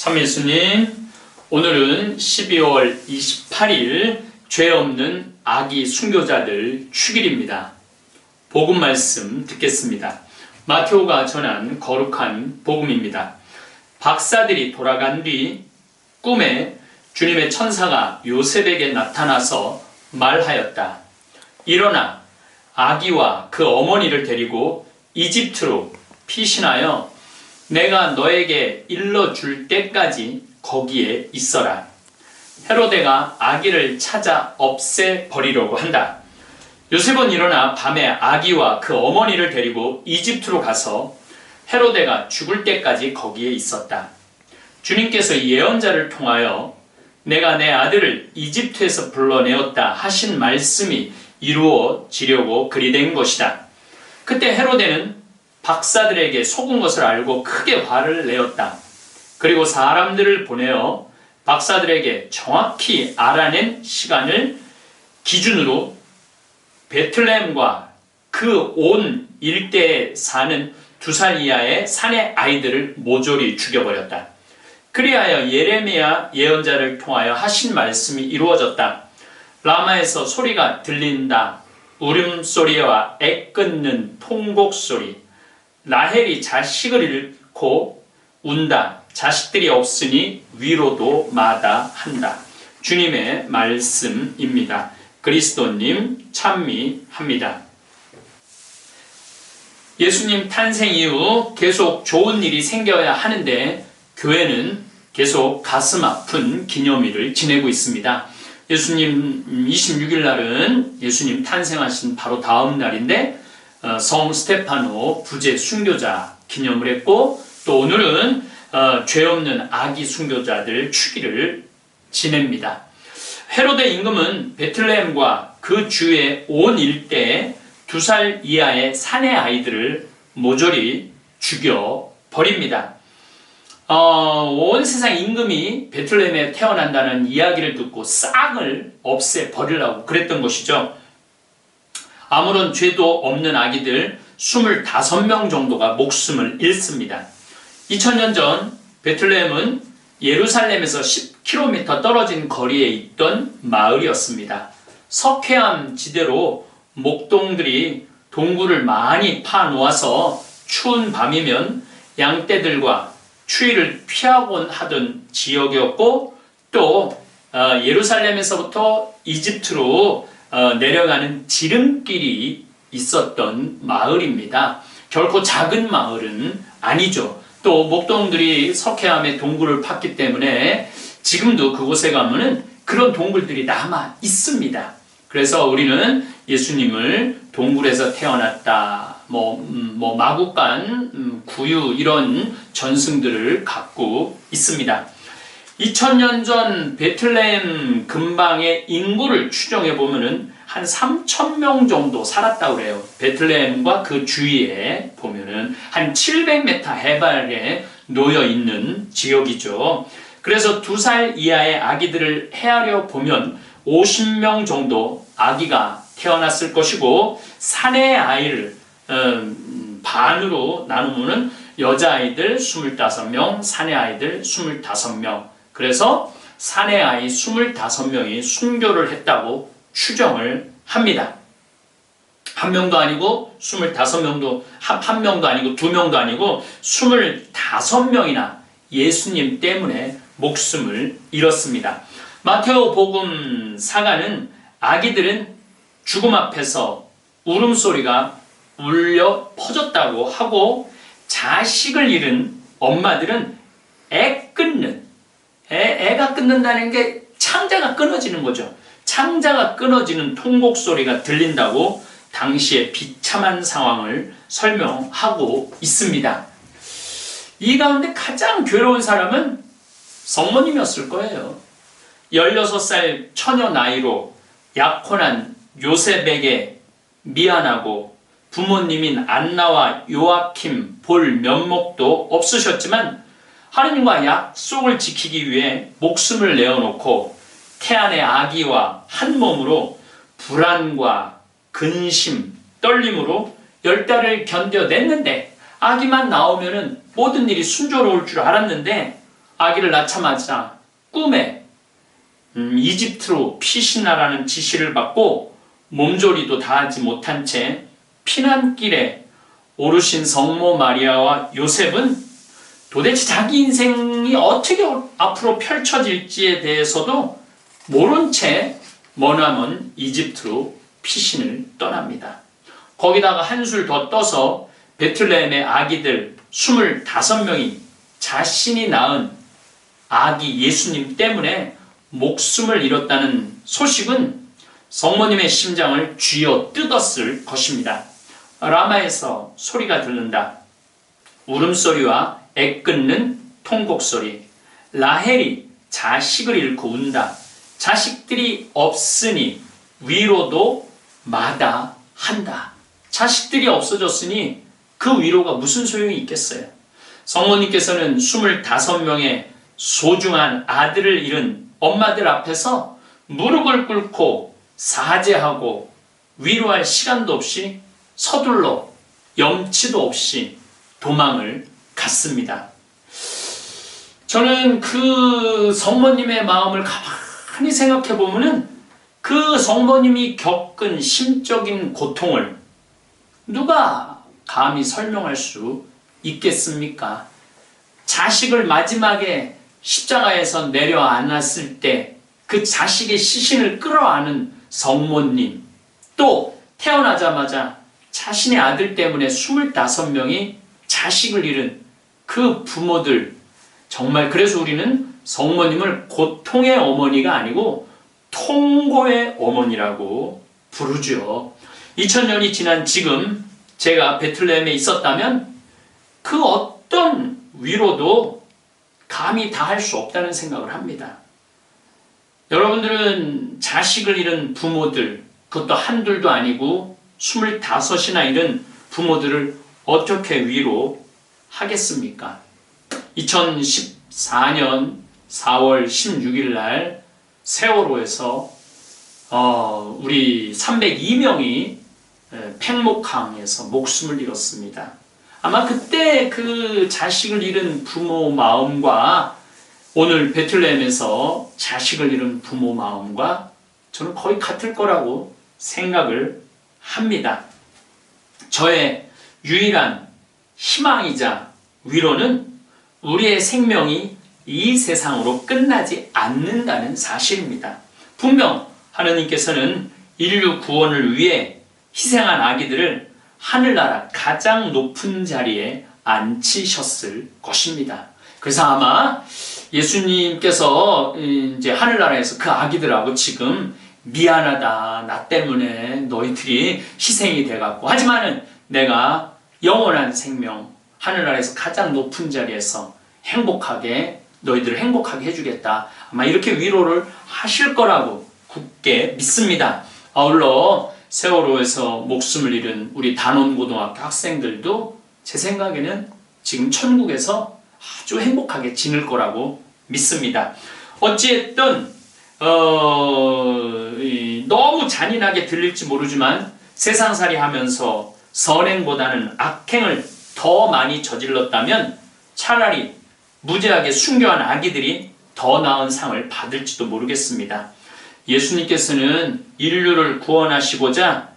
참 예수님, 오늘은 12월 28일 죄 없는 아기 순교자들 축일입니다. 복음 말씀 듣겠습니다. 마테오가 전한 거룩한 복음입니다. 박사들이 돌아간 뒤 꿈에 주님의 천사가 요셉에게 나타나서 말하였다. 일어나 아기와 그 어머니를 데리고 이집트로 피신하여 내가 너에게 일러줄 때까지 거기에 있어라. 헤로데가 아기를 찾아 없애버리려고 한다. 요셉은 일어나 밤에 아기와 그 어머니를 데리고 이집트로 가서 헤로데가 죽을 때까지 거기에 있었다. 주님께서 예언자를 통하여 내가 내 아들을 이집트에서 불러내었다 하신 말씀이 이루어지려고 그리 된 것이다. 그때 헤로데는 박사들에게 속은 것을 알고 크게 화를 내었다. 그리고 사람들을 보내어 박사들에게 정확히 알아낸 시간을 기준으로 베틀레헴과 그 온 일대에 사는 2살 이하의 사내 아이들을 모조리 죽여버렸다. 그리하여 예레미야 예언자를 통하여 하신 말씀이 이루어졌다. 라마에서 소리가 들린다. 울음소리와 애끓는 통곡소리. 라헬이 자식을 잃고 운다. 자식들이 없으니 위로도 마다한다. 주님의 말씀입니다. 그리스도님 찬미합니다. 예수님 탄생 이후 계속 좋은 일이 생겨야 하는데 교회는 계속 가슴 아픈 기념일을 지내고 있습니다. 예수님 26일 날은 예수님 탄생하신 바로 다음 날인데 성 스테파노 부재 순교자 기념을 했고, 또 오늘은 죄 없는 아기 순교자들 축일을 지냅니다. 헤로데 임금은 베틀레헴과 그 주의 온 일대에 2살 이하의 사내 아이들을 모조리 죽여버립니다. 온 세상 임금이 베틀레헴에 태어난다는 이야기를 듣고 싹을 없애버리려고 그랬던 것이죠. 아무런 죄도 없는 아기들 25명 정도가 목숨을 잃습니다. 2000년 전 베틀레헴은 예루살렘에서 10km 떨어진 거리에 있던 마을이었습니다. 석회암 지대로 목동들이 동굴을 많이 파놓아서 추운 밤이면 양떼들과 추위를 피하곤 하던 지역이었고, 또 예루살렘에서부터 이집트로 내려가는 지름길이 있었던 마을입니다. 결코 작은 마을은 아니죠. 또 목동들이 석회암에 동굴을 팠기 때문에 지금도 그곳에 가면은 그런 동굴들이 남아 있습니다. 그래서 우리는 예수님을 동굴에서 태어났다, 마구간, 구유 이런 전승들을 갖고 있습니다. 2000년 전 베틀레헴 근방의 인구를 추정해 보면은 한 3,000명 정도 살았다고 그래요. 베틀레헴과 그 주위에 보면은 한 700m 해발에 놓여 있는 지역이죠. 그래서 2살 이하의 아기들을 헤아려 보면 50명 정도 아기가 태어났을 것이고, 사내 아이를 반으로 나누면은 여자아이들 25명, 사내 아이들 25명. 그래서 사내 아이 25명이 순교를 했다고 추정을 합니다. 한 명도 아니고 25명도, 한 명도 아니고 2명도 아니고 25명이나 예수님 때문에 목숨을 잃었습니다. 마테오 복음 사가는 아기들은 죽음 앞에서 울음소리가 울려 퍼졌다고 하고, 자식을 잃은 엄마들은 애가 끊는다는 게 창자가 끊어지는 거죠. 창자가 끊어지는 통곡소리가 들린다고 당시의 비참한 상황을 설명하고 있습니다. 이 가운데 가장 괴로운 사람은 성모님이었을 거예요. 16살 처녀 나이로 약혼한 요셉에게 미안하고 부모님인 안나와 요아킴 볼 면목도 없으셨지만 하느님과 약속을 지키기 위해 목숨을 내어놓고 태안의 아기와 한 몸으로 불안과 근심, 떨림으로 10달을 견뎌냈는데, 아기만 나오면은 모든 일이 순조로울 줄 알았는데 아기를 낳자마자 꿈에 이집트로 피신하라는 지시를 받고 몸조리도 다 하지 못한 채 피난길에 오르신 성모 마리아와 요셉은 도대체 자기 인생이 어떻게 앞으로 펼쳐질지에 대해서도 모른 채 머나먼 이집트로 피신을 떠납니다. 거기다가 한술 더 떠서 베틀레헴의 아기들 25명이 자신이 낳은 아기 예수님 때문에 목숨을 잃었다는 소식은 성모님의 심장을 쥐어 뜯었을 것입니다. 라마에서 소리가 들린다. 울음소리와 애끓는 통곡소리. 라헬이 자식을 잃고 운다. 자식들이 없으니 위로도 마다한다. 자식들이 없어졌으니 그 위로가 무슨 소용이 있겠어요. 성모님께서는 25명의 소중한 아들을 잃은 엄마들 앞에서 무릎을 꿇고 사죄하고 위로할 시간도 없이 서둘러 염치도 없이 도망을 갔습니다. 저는 그 성모님의 마음을 가만히 생각해 보면은 그 성모님이 겪은 심적인 고통을 누가 감히 설명할 수 있겠습니까? 자식을 마지막에 십자가에서 내려안았을 때 그 자식의 시신을 끌어안은 성모님, 또 태어나자마자 자신의 아들 때문에 25명이 자식을 잃은 그 부모들, 정말 그래서 우리는 성모님을 고통의 어머니가 아니고 통고의 어머니라고 부르죠. 2000년이 지난 지금 제가 베틀레헴에 있었다면 그 어떤 위로도 감히 다 할 수 없다는 생각을 합니다. 여러분들은 자식을 잃은 부모들, 그것도 한둘도 아니고 25이나 잃은 부모들을 어떻게 위로하겠습니까? 2014년 4월 16일 날 세월호에서 우리 302명이 팽목항에서 목숨을 잃었습니다. 아마 그때 그 자식을 잃은 부모 마음과 오늘 베틀레헴에서 자식을 잃은 부모 마음과 저는 거의 같을 거라고 생각을 합니다. 저의 유일한 희망이자 위로는 우리의 생명이 이 세상으로 끝나지 않는다는 사실입니다. 분명 하느님께서는 인류 구원을 위해 희생한 아기들을 하늘나라 가장 높은 자리에 앉히셨을 것입니다. 그래서 아마 예수님께서 이제 하늘나라에서 그 아기들하고 지금 미안하다, 나 때문에 너희들이 희생이 돼갖고, 하지만은 내가 영원한 생명, 하늘나라에서 가장 높은 자리에서 너희들을 행복하게 해주겠다. 아마 이렇게 위로를 하실 거라고 굳게 믿습니다. 아울러 세월호에서 목숨을 잃은 우리 단원고등학교 학생들도 제 생각에는 지금 천국에서 아주 행복하게 지낼 거라고 믿습니다. 어찌됐든 너무 잔인하게 들릴지 모르지만 세상살이 하면서 선행보다는 악행을 더 많이 저질렀다면 차라리 무죄하게 순교한 아기들이 더 나은 상을 받을지도 모르겠습니다. 예수님께서는 인류를 구원하시고자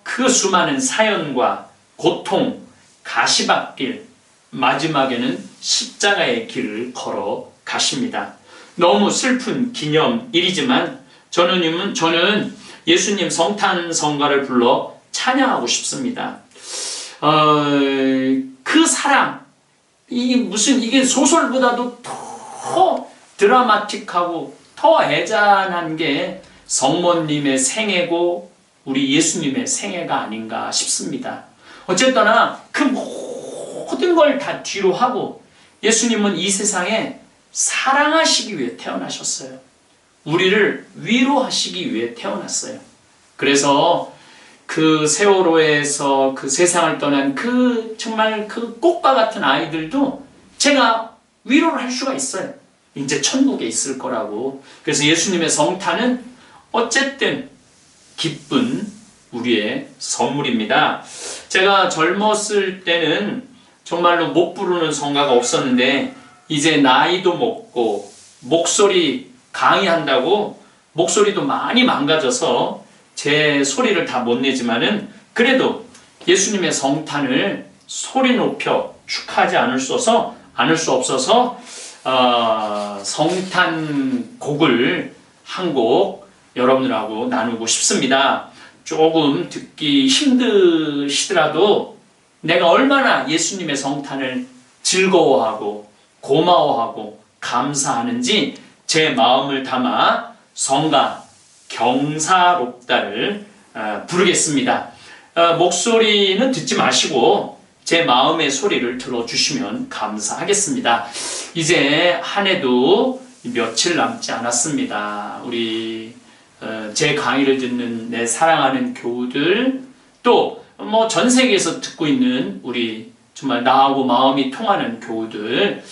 그 수많은 사연과 고통, 가시밭길, 마지막에는 십자가의 길을 걸어 가십니다. 너무 슬픈 기념일이지만 저는 예수님 성탄 성가를 불러 찬양하고 싶습니다. 그 사랑, 이게 소설보다도 더 드라마틱하고 더 애잔한 게 성모님의 생애고 우리 예수님의 생애가 아닌가 싶습니다. 어쨌거나 그 모든 걸 다 뒤로 하고 예수님은 이 세상에 사랑하시기 위해 태어나셨어요. 우리를 위로하시기 위해 태어났어요. 그래서 그 세월호에서 그 세상을 떠난 정말 그 꽃과 같은 아이들도 제가 위로를 할 수가 있어요. 이제 천국에 있을 거라고. 그래서 예수님의 성탄은 어쨌든 기쁜 우리의 선물입니다. 제가 젊었을 때는 정말로 못 부르는 성가가 없었는데 이제 나이도 먹고 목소리 강의한다고 목소리도 많이 망가져서 제 소리를 다 못 내지만은 그래도 예수님의 성탄을 소리 높여 축하하지 않을 수 없어서 성탄 곡을 한 곡 여러분들하고 나누고 싶습니다. 조금 듣기 힘드시더라도 내가 얼마나 예수님의 성탄을 즐거워하고 고마워하고 감사하는지 제 마음을 담아 성가 경사롭다를 부르겠습니다. 목소리는 듣지 마시고 제 마음의 소리를 들어주시면 감사하겠습니다. 이제 한 해도 며칠 남지 않았습니다. 우리 제 강의를 듣는 내 사랑하는 교우들, 또 전 세계에서 듣고 있는 우리 정말 나하고 마음이 통하는 교우들,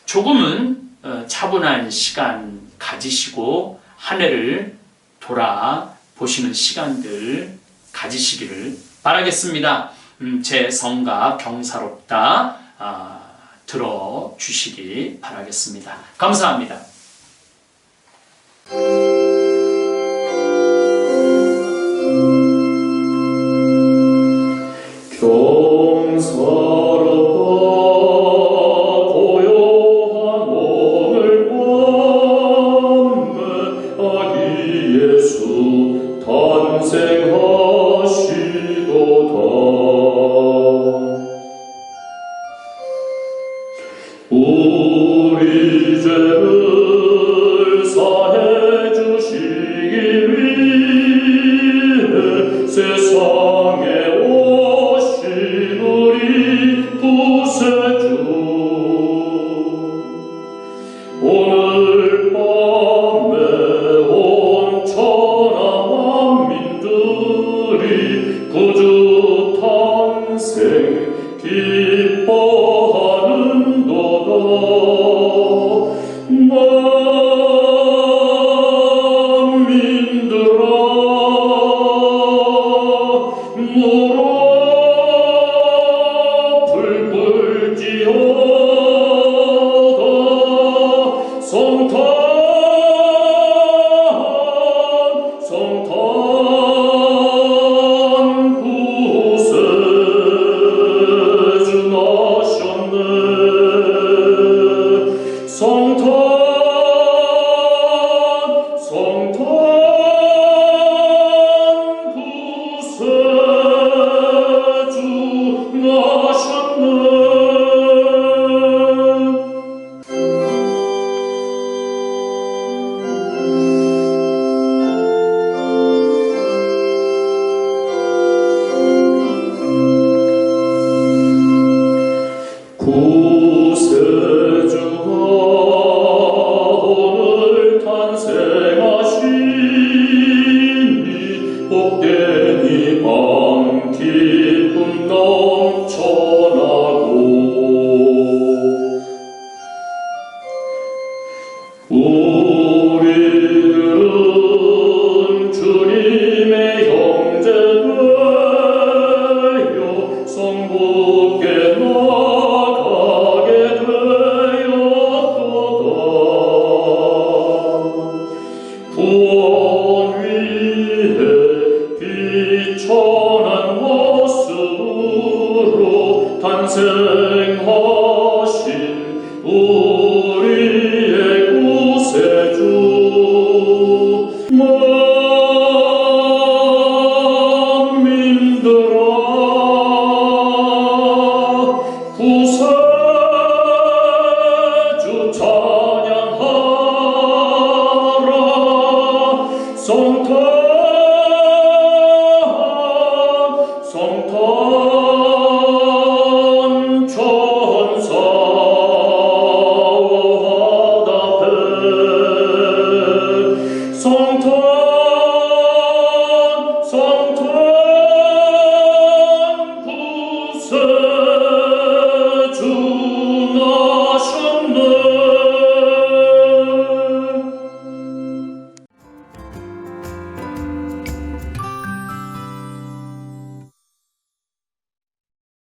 조금은 차분한 시간 가지시고 한 해를 돌아보시는 시간들 가지시기를 바라겠습니다. 제 성가 경사롭다 들어주시기 바라겠습니다. 감사합니다. 우리 죄를 사해 주시기 위해 세상에 오신 우리 구세주, 오늘 밤에 온 천하 만민들이 구주 탄생 기뻐하는도다. 만민들아 물어 불불지어다. 성탄 구세주 나셨네. 성탄 구세주 나셨네. 구세주가 오늘 탄생하시니 복되니 밤 기쁨 넘쳐나고 우리들은 주님의 형제되어 성부께 나가게 되었도다. 구원 위해 비천한 모습으로 탄생하신 우리의 구세주, 만민들아 구세주 찬양하라. 성탄